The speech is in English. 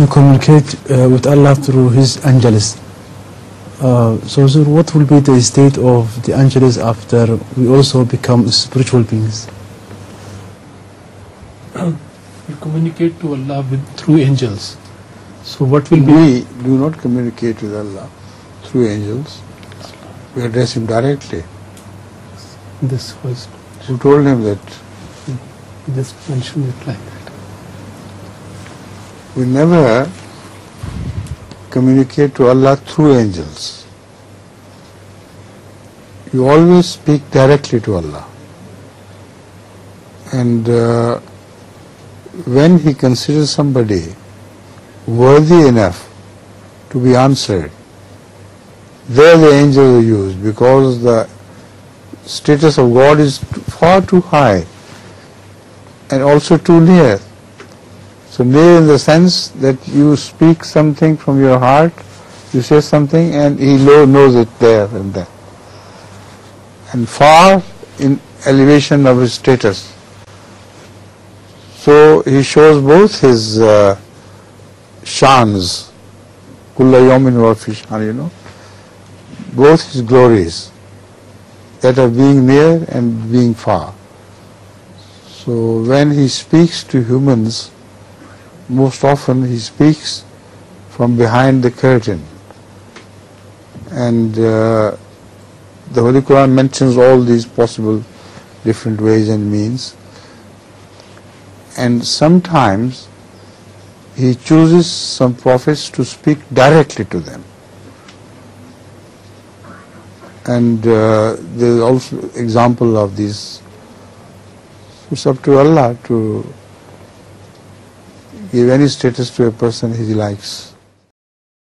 We communicate with Allah through His angels. So, sir, what will be the state of the angels after we also become spiritual beings? We communicate to Allah through angels. So what will be? We do not communicate with Allah through angels. We address Him directly. This was. Who told him that? He just mentioned it like that. We never communicate to Allah through angels. You always speak directly to Allah. And when He considers somebody worthy enough to be answered, there the angels are used, because the status of God is far too high and also too near. So near in the sense that you speak something from your heart, you say something and He knows it there and there. And far in elevation of His status. So He shows both His shans, kulla yawmin huwa fi shan, both His glories, that of being near and being far. So when He speaks to humans, most often He speaks from behind the curtain. And the Holy Quran mentions all these possible different ways and means. And sometimes He chooses some prophets to speak directly to them. And there is also example of these. It's up to Allah to give any status to a person He likes.